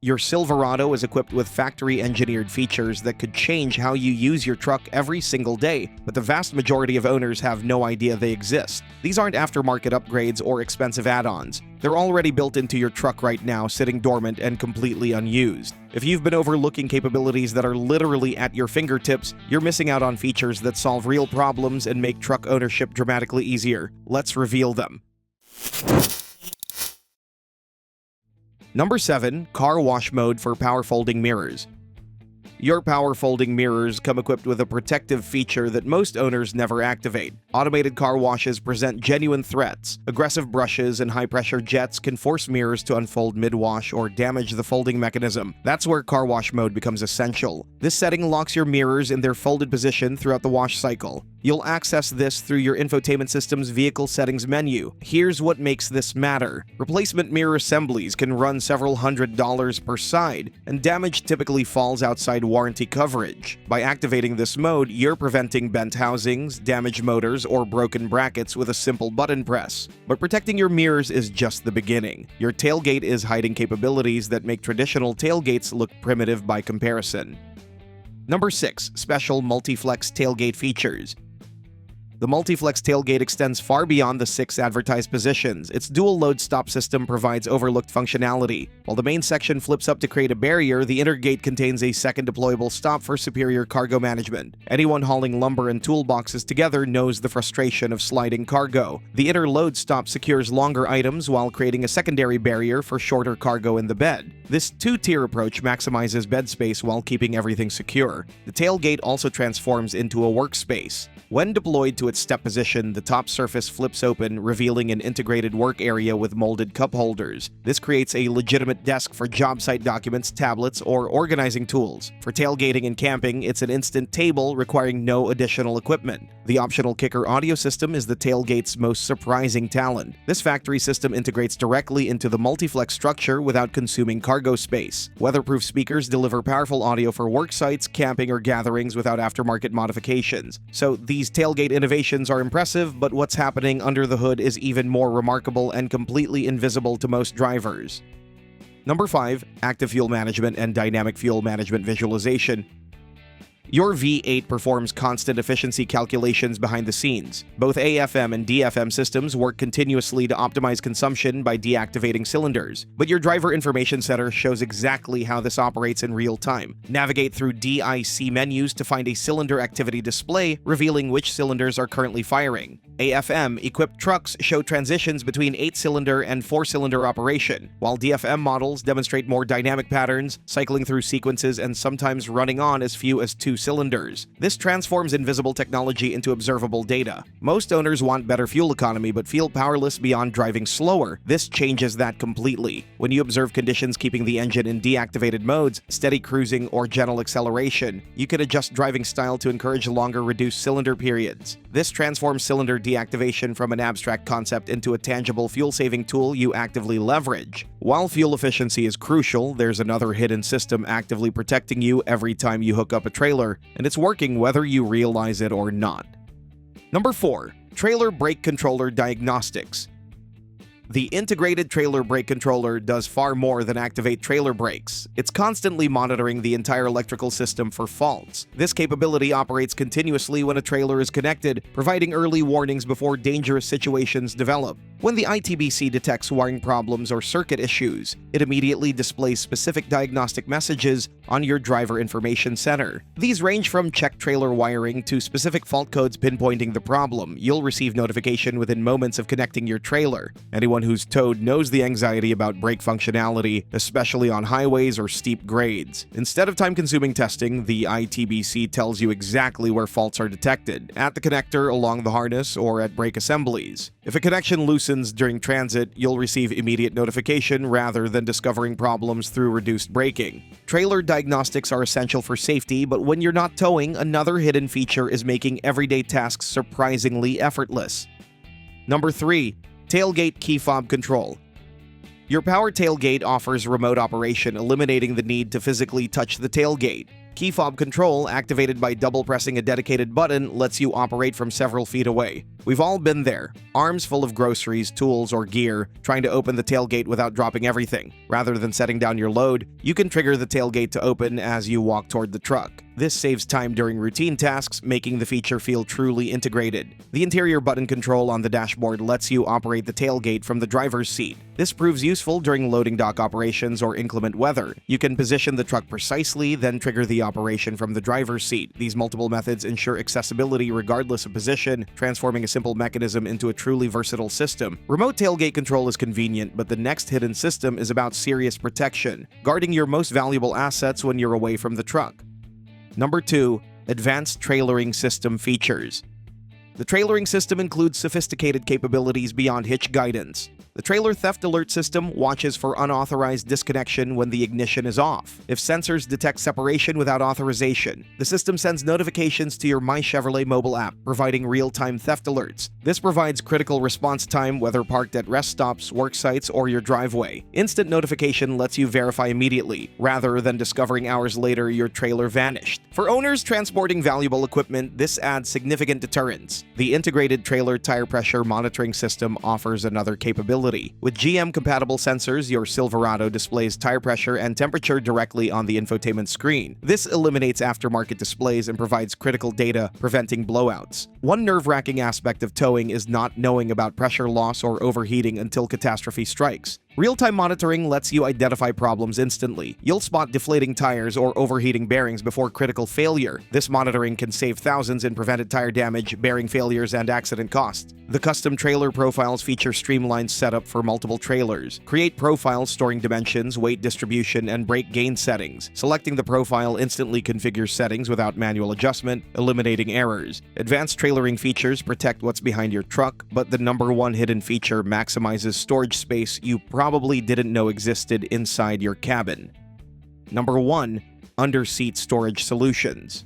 Your Silverado is equipped with factory-engineered features that could change how you use your truck every single day, but the vast majority of owners have no idea they exist. These aren't aftermarket upgrades or expensive add-ons. They're already built into your truck right now, sitting dormant and completely unused. If you've been overlooking capabilities that are literally at your fingertips, you're missing out on features that solve real problems and make truck ownership dramatically easier. Let's reveal them. Number 7. Car Wash Mode for Power Folding Mirrors. Your power folding mirrors come equipped with a protective feature that most owners never activate. Automated car washes present genuine threats. Aggressive brushes and high-pressure jets can force mirrors to unfold mid-wash or damage the folding mechanism. That's where car wash mode becomes essential. This setting locks your mirrors in their folded position throughout the wash cycle. You'll access this through your infotainment system's vehicle settings menu. Here's what makes this matter. Replacement mirror assemblies can run several $100s per side, and damage typically falls outside warranty coverage. By activating this mode, you're preventing bent housings, damaged motors, or broken brackets with a simple button press. But protecting your mirrors is just the beginning. Your tailgate is hiding capabilities that make traditional tailgates look primitive by comparison. Number 6. Special Multiflex Tailgate Features. The Multiflex tailgate extends far beyond the 6 advertised positions. Its dual load stop system provides overlooked functionality. While the main section flips up to create a barrier, the inner gate contains a second deployable stop for superior cargo management. Anyone hauling lumber and toolboxes together knows the frustration of sliding cargo. The inner load stop secures longer items while creating a secondary barrier for shorter cargo in the bed. This two-tier approach maximizes bed space while keeping everything secure. The tailgate also transforms into a workspace. When deployed to its step position, the top surface flips open, revealing an integrated work area with molded cup holders. This creates a legitimate desk for job site documents, tablets, or organizing tools. For tailgating and camping, it's an instant table requiring no additional equipment. The optional kicker audio system is the tailgate's most surprising talent. This factory system integrates directly into the Multiflex structure without consuming cargo space. Weatherproof speakers deliver powerful audio for work sites, camping, or gatherings without aftermarket modifications. So these tailgate innovations are impressive, but what's happening under the hood is even more remarkable and completely invisible to most drivers. Number 5. Active Fuel Management and Dynamic Fuel Management Visualization. Your V8 performs constant efficiency calculations behind the scenes. Both AFM and DFM systems work continuously to optimize consumption by deactivating cylinders, but your driver information center shows exactly how this operates in real time. Navigate through DIC menus to find a cylinder activity display, revealing which cylinders are currently firing. AFM-equipped trucks show transitions between 8-cylinder and 4-cylinder operation, while DFM models demonstrate more dynamic patterns, cycling through sequences and sometimes running on as few as 2 cylinders. This transforms invisible technology into observable data. Most owners want better fuel economy but feel powerless beyond driving slower. This changes that completely. When you observe conditions keeping the engine in deactivated modes, steady cruising, or gentle acceleration, you can adjust driving style to encourage longer reduced cylinder periods. This transforms cylinder deactivation from an abstract concept into a tangible fuel-saving tool you actively leverage. While fuel efficiency is crucial, there's another hidden system actively protecting you every time you hook up a trailer, and it's working whether you realize it or not. Number 4. Trailer Brake Controller Diagnostics. The integrated trailer brake controller does far more than activate trailer brakes. It's constantly monitoring the entire electrical system for faults. This capability operates continuously when a trailer is connected, providing early warnings before dangerous situations develop. When the ITBC detects wiring problems or circuit issues, it immediately displays specific diagnostic messages on your driver information center. These range from check trailer wiring to specific fault codes pinpointing the problem. You'll receive notification within moments of connecting your trailer. Anyone who's towed knows the anxiety about brake functionality, especially on highways or steep grades. Instead of time-consuming testing, the ITBC tells you exactly where faults are detected, at the connector, along the harness, or at brake assemblies. If a connection loosens during transit, you'll receive immediate notification rather than discovering problems through reduced braking. Trailer diagnostics are essential for safety, but when you're not towing, another hidden feature is making everyday tasks surprisingly effortless. Number 3. Tailgate Key Fob Control. Your power tailgate offers remote operation, eliminating the need to physically touch the tailgate. Key fob control, activated by double pressing a dedicated button, lets you operate from several feet away. We've all been there. Arms full of groceries, tools, or gear, trying to open the tailgate without dropping everything. Rather than setting down your load, you can trigger the tailgate to open as you walk toward the truck. This saves time during routine tasks, making the feature feel truly integrated. The interior button control on the dashboard lets you operate the tailgate from the driver's seat. This proves useful during loading dock operations or inclement weather. You can position the truck precisely, then trigger the operation from the driver's seat. These multiple methods ensure accessibility regardless of position, transforming a simple mechanism into a truly versatile system. Remote tailgate control is convenient, but the next hidden system is about serious protection, guarding your most valuable assets when you're away from the truck. Number 2. Advanced Trailering System Features. The trailering system includes sophisticated capabilities beyond hitch guidance. The trailer theft alert system watches for unauthorized disconnection when the ignition is off. If sensors detect separation without authorization, the system sends notifications to your My Chevrolet mobile app, providing real-time theft alerts. This provides critical response time whether parked at rest stops, work sites, or your driveway. Instant notification lets you verify immediately, rather than discovering hours later your trailer vanished. For owners transporting valuable equipment, this adds significant deterrence. The integrated trailer tire pressure monitoring system offers another capability. With GM-compatible sensors, your Silverado displays tire pressure and temperature directly on the infotainment screen. This eliminates aftermarket displays and provides critical data, preventing blowouts. One nerve-wracking aspect of towing is not knowing about pressure loss or overheating until catastrophe strikes. Real-time monitoring lets you identify problems instantly. You'll spot deflating tires or overheating bearings before critical failure. This monitoring can save thousands in prevented tire damage, bearing failures, and accident costs. The custom trailer profiles feature streamlined setup for multiple trailers. Create profiles storing dimensions, weight distribution, and brake gain settings. Selecting the profile instantly configures settings without manual adjustment, eliminating errors. Advanced trailering features protect what's behind your truck, but the number one hidden feature maximizes storage space you probably didn't know existed inside your cabin. Number 1. Under-seat storage solutions.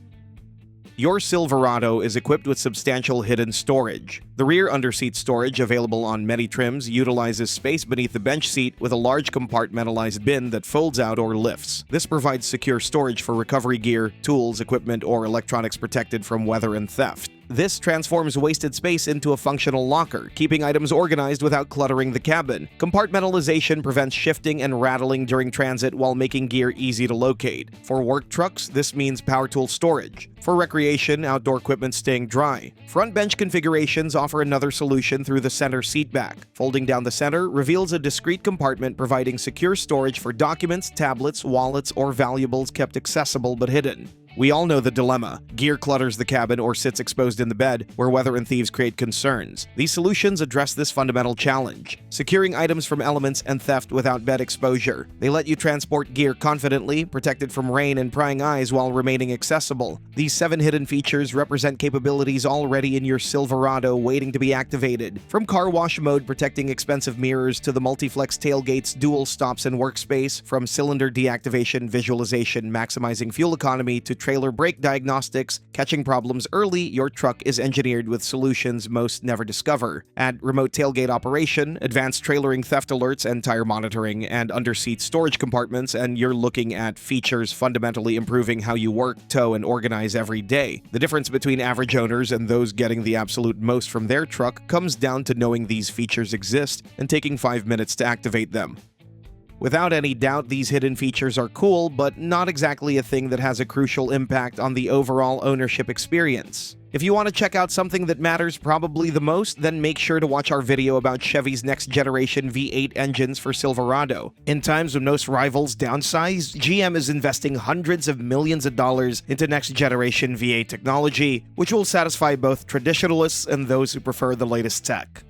Your Silverado is equipped with substantial hidden storage. The rear under-seat storage, available on many trims, utilizes space beneath the bench seat with a large compartmentalized bin that folds out or lifts. This provides secure storage for recovery gear, tools, equipment, or electronics protected from weather and theft. This transforms wasted space into a functional locker, keeping items organized without cluttering the cabin. Compartmentalization prevents shifting and rattling during transit while making gear easy to locate. For work trucks, this means power tool storage. For recreation, outdoor equipment staying dry. Front bench configurations offer another solution through the center seat back. Folding down the center reveals a discrete compartment providing secure storage for documents, tablets, wallets, or valuables kept accessible but hidden. We all know the dilemma. Gear clutters the cabin or sits exposed in the bed, where weather and thieves create concerns. These solutions address this fundamental challenge, securing items from elements and theft without bed exposure. They let you transport gear confidently, protected from rain and prying eyes while remaining accessible. These 7 hidden features represent capabilities already in your Silverado waiting to be activated. From car wash mode protecting expensive mirrors to the Multiflex tailgates, dual stops and workspace, from cylinder deactivation visualization maximizing fuel economy to trailer brake diagnostics, catching problems early, your truck is engineered with solutions most never discover. Add remote tailgate operation, advanced trailering theft alerts and tire monitoring, and under-seat storage compartments, and you're looking at features fundamentally improving how you work, tow, and organize every day. The difference between average owners and those getting the absolute most from their truck comes down to knowing these features exist and taking 5 minutes to activate them. Without any doubt, these hidden features are cool, but not exactly a thing that has a crucial impact on the overall ownership experience. If you want to check out something that matters probably the most, then make sure to watch our video about Chevy's next-generation V8 engines for Silverado. In times when most rivals downsize, GM is investing hundreds of millions of dollars into next-generation V8 technology, which will satisfy both traditionalists and those who prefer the latest tech.